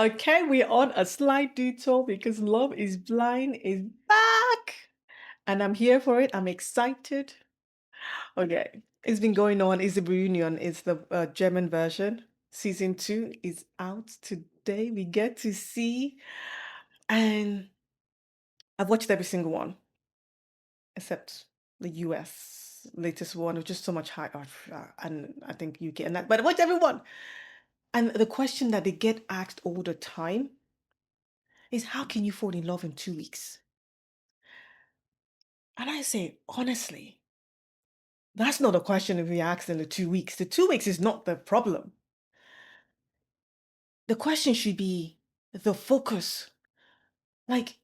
Okay, we're on a slight detour because Love is Blind is back. And I'm here for it. I'm excited. Okay. It's been going on. It's the reunion. It's the German version. Season 2 is out today. We get to see. And I've watched every single one except the US latest one. It was just so much high. And I think UK and that. But I watched everyone. And the question that they get asked all the time is how can you fall in love in 2 weeks? And I say, honestly, that's not a question to be asked in the 2 weeks. The 2 weeks is not the problem. The question should be the focus. Like,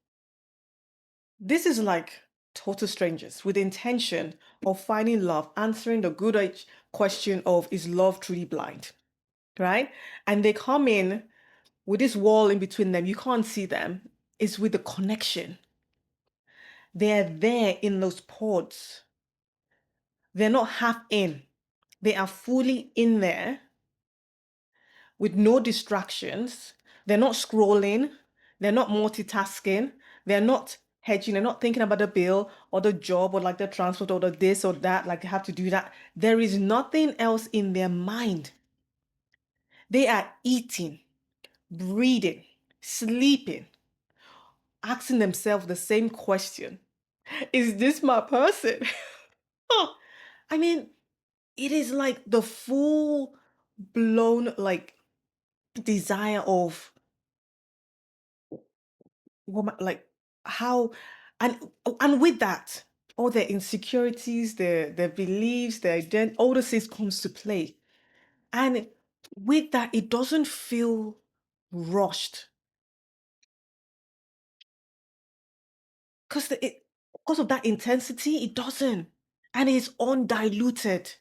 this is like total strangers with the intention of finding love, answering the good age question of is love truly blind? Right? And they come in with this wall in between them. You can't see them. It's with the connection. They're there in those pods. They're not half in. They are fully in there with no distractions. They're not scrolling. They're not multitasking. They're not hedging. They're not thinking about the bill or the job or like the transport or the this or that. Like they have to do that. There is nothing else in their mind. They are eating, breathing, sleeping, asking themselves the same question. Is this my person? Oh, I mean, it is like the full blown like desire of woman like how and and with that all their insecurities their beliefs their identity all those things comes to play and with that it doesn't feel rushed because because of that intensity it doesn't and it's undiluted.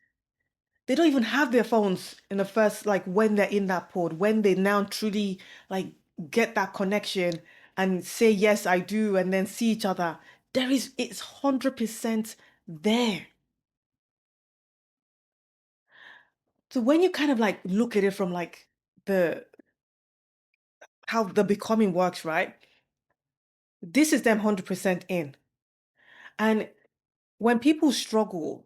They don't even have their phones in the first like when they're in that pod when they now truly like get that connection and say yes I do and then see each other. It's 100% there. So when you kind of like look at it from like the how the becoming works, right? This is them 100% in. And when people struggle,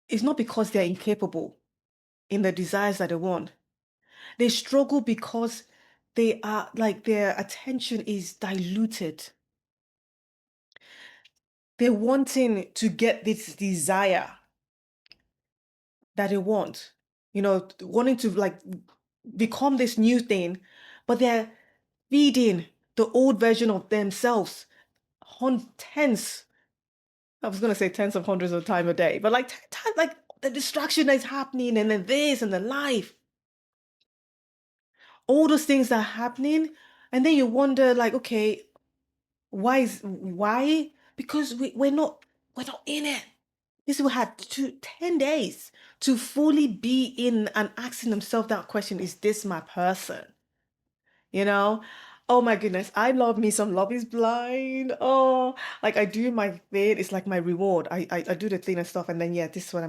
it's not because they're incapable in the desires that they want. They struggle because they are like their attention is diluted. They're wanting to get this desire that they want, wanting to like become this new thing, but they're feeding the old version of themselves tens, I was gonna say tens of hundreds of times a day, but like like the distraction that's happening and then this and the life, all those things that are happening, and then you wonder like, okay, why? Because we're not in it. These people had 10 days to fully be in and asking themselves that question, is this my person? You know? Oh my goodness, I love me some Love is Blind. Oh, like I do my thing. It's like my reward. I do the thing and stuff, and then yeah, this is what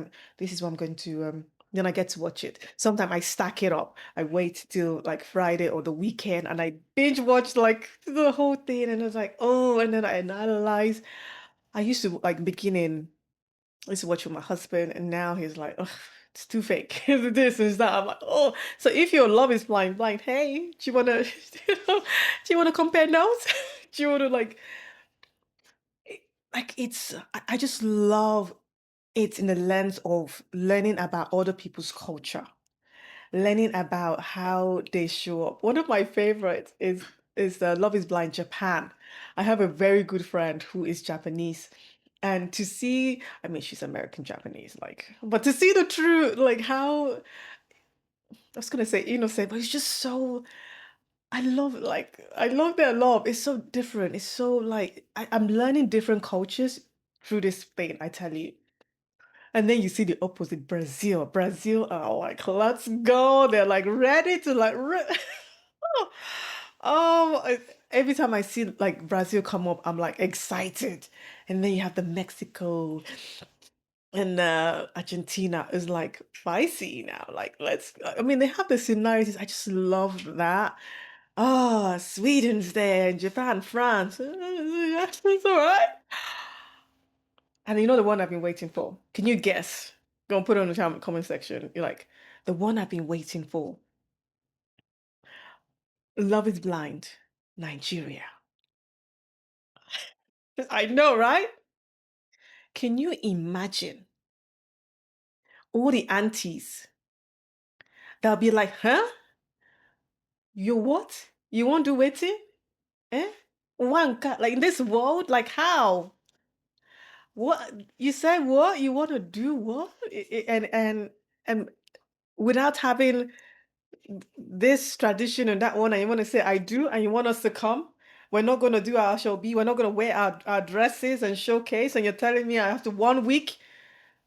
I'm going to then I get to watch it. Sometimes I stack it up. I wait till like Friday or the weekend and I binge watch like the whole thing and it's like, oh, and then I analyze. I used to like beginning I used to watch with my husband, and now he's like, "Ugh, it's too fake. This is that." I'm like, "Oh, so if your love is blind, hey, do you wanna, do you wanna compare notes? Do you wanna it's? I just love it in the lens of learning about other people's culture, learning about how they show up. One of my favorites is Love is Blind Japan. I have a very good friend who is Japanese. And to see, I mean, she's American Japanese, like, but to see the true, like, how I was gonna say innocent, but it's just so. I love their love. It's so different. It's so like I'm learning different cultures through this thing. I tell you. And then you see the opposite, Brazil. Brazil are like, let's go. They're like ready to like, oh, every time I see like Brazil come up, I'm like excited. And then you have the Mexico. And Argentina is like spicy now. Like, I mean, they have the similarities. I just love that. Ah, Sweden's there, and Japan, France. It's all right. And you know the one I've been waiting for? Can you guess? Go and put it on the comment section. You're like, the one I've been waiting for. Love is Blind, Nigeria. I know, right? Can you imagine all the aunties that'll be like, huh? You what? You won't do waiting? Eh? One cat, like in this world, like how? What you said? What you want to do? What? And without having this tradition and that one, and you want to say I do, and you want us to come. We're not going to do our shall be. We're not going to wear our dresses and showcase. And you're telling me I have to 1 week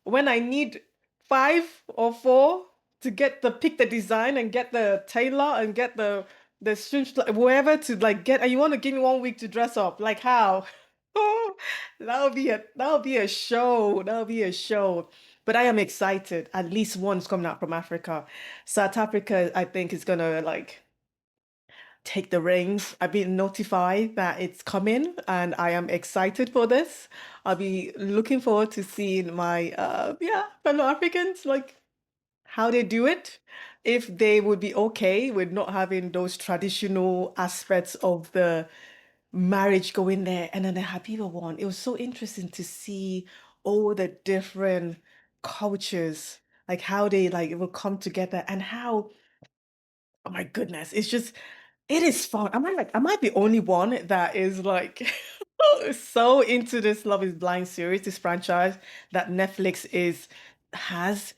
when I need 5 or 4 to get the pick the design and get the tailor and get the string wherever to like get, and you want to give me 1 week to dress up, like how? Oh, that would be a show. That would be a show. But I am excited. At least one's coming out from Africa. South Africa, I think, is gonna like take the reins. I've been notified that it's coming, and I am excited for this. I'll be looking forward to seeing my fellow Africans like how they do it. If they would be okay with not having those traditional aspects of the marriage going there, and then the Habiba one. It was so interesting to see all the different cultures, like how they like will come together and how, oh my goodness, it is fun. Am I the only one that is like so into this Love is Blind series, this franchise that Netflix is has?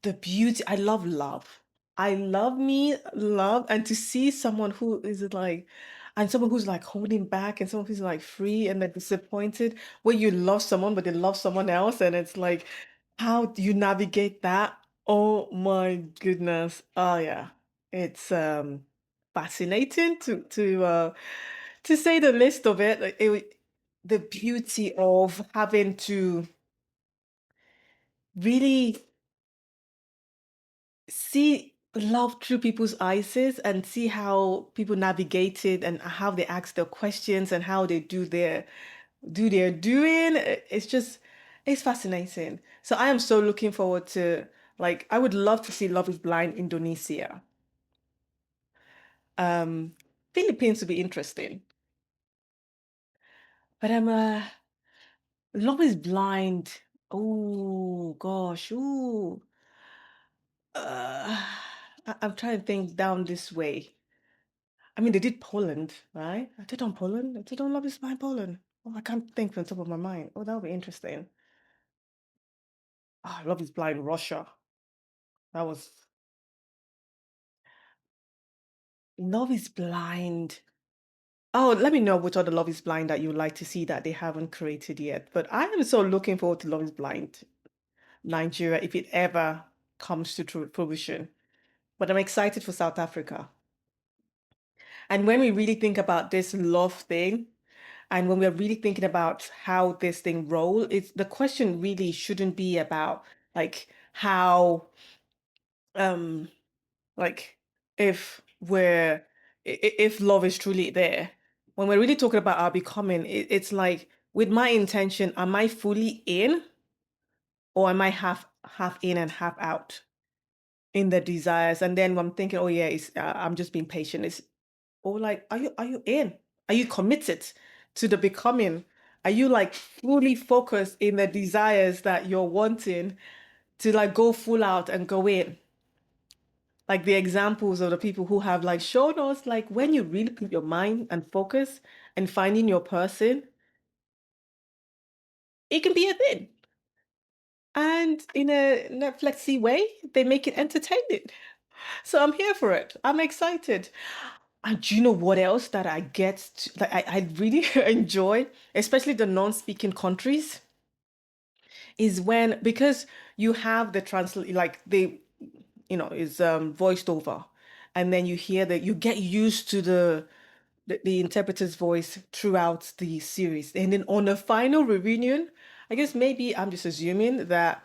The beauty. I love love. I love me love, and to see someone who is like, and someone who's like holding back, and someone who's like free and they're disappointed, where you love someone but they love someone else, and it's like, how do you navigate that? Oh my goodness. Oh yeah. It's fascinating to say the least of it. Like, the beauty of having to really see love through people's eyes and see how people navigate it and how they ask their questions and how they do their doing. It's fascinating. So I am so looking forward to, like, I would love to see Love is Blind Indonesia. Um, Philippines would be interesting. But Love is Blind. Oh gosh. Ooh. Uh, I'm trying to think down this way. I mean, they did Poland, right? I did on Poland. I did on Love is Blind Poland. Oh, I can't think from the top of my mind. Oh, that would be interesting. Ah, Love is Blind Russia. That was Love is Blind. Oh, let me know which other Love is Blind that you would like to see that they haven't created yet. But I am so looking forward to Love is Blind Nigeria if it ever comes to fruition. But I'm excited for South Africa. And when we really think about this love thing, and when we're really thinking about how this thing roll, it's the question really shouldn't be about like how um like if if love is truly there. When we're really talking about our becoming, it's like with my intention, am I fully in, or am I half in and half out in the desires? And then when I'm thinking, oh yeah, I'm just being patient. It's or like, are you in? Are you committed to the becoming? Are you like fully focused in the desires that you're wanting to like go full out and go in? Like the examples of the people who have like shown us like when you really put your mind and focus and finding your person, it can be a thing. And in a Netflixy way, they make it entertaining. So I'm here for it. I'm excited. And do you know what else that I get that I really enjoy, especially the non-speaking countries, is when because you have the translate like they is voiced over, and then you hear that you get used to the interpreter's voice throughout the series, and then on the final reunion, I guess maybe I'm just assuming that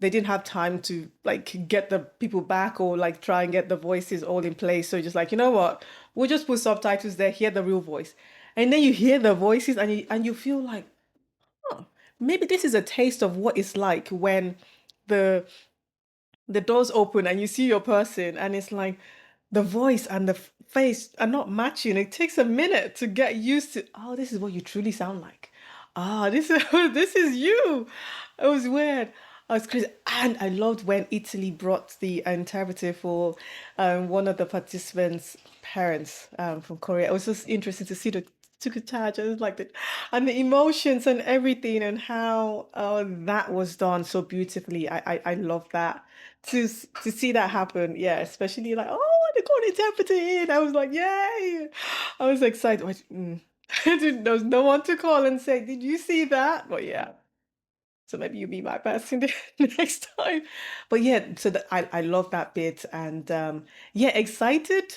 they didn't have time to like get the people back or like try and get the voices all in place. So just like, you know what? We'll just put subtitles there, hear the real voice. And then you hear the voices and you feel like, oh, maybe this is a taste of what it's like when the the doors open and you see your person and it's like the voice and the face are not matching. It takes a minute to get used to, oh, this is what you truly sound like. Ah, this is this is you. It was weird. I was crazy. And I loved when Italy brought the interpreter for one of the participants' parents from Korea. It was just interesting to see the took a charge and like the and the emotions and everything and how that was done so beautifully. I love that to see that happen. Yeah, especially like, oh, they got an interpreter in. I was like, yay! I was excited. There was no one to call and say, did you see that? But yeah, so maybe you be my person next time. But yeah, so I love that bit and yeah, excited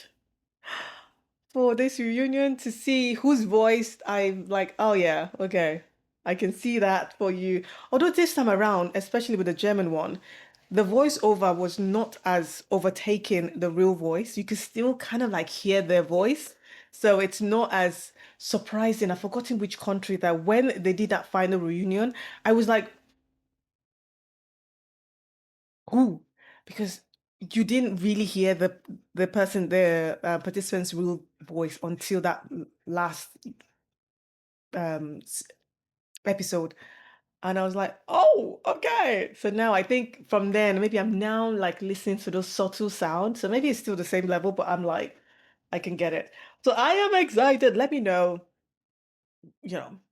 for this reunion to see whose voice I'm like, oh yeah, okay. I can see that for you. Although this time around, especially with the German one, the voiceover was not as overtaking the real voice. You could still kind of like hear their voice. So it's not as surprising. I've forgotten which country that when they did that final reunion, I was like, who? Because you didn't really hear the participant's real voice until that last um s- episode. And I was like, oh, okay. So now I think from then, maybe I'm now like listening to those subtle sounds. So maybe it's still the same level, but I'm like, I can get it. So I am excited. Let me know,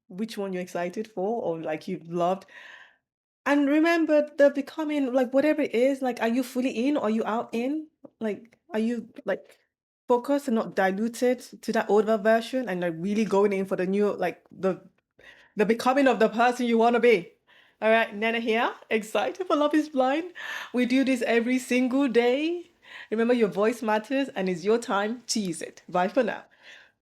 which one you're excited for or like you've loved. And remember the becoming like whatever it is, like are you fully in or are you out in? Like are you like focused and not diluted to that older version and like really going in for the new like the becoming of the person you want to be. All right, Nana here, excited for Love is Blind. We do this every single day. Remember, your voice matters and it's your time to use it. Bye for now.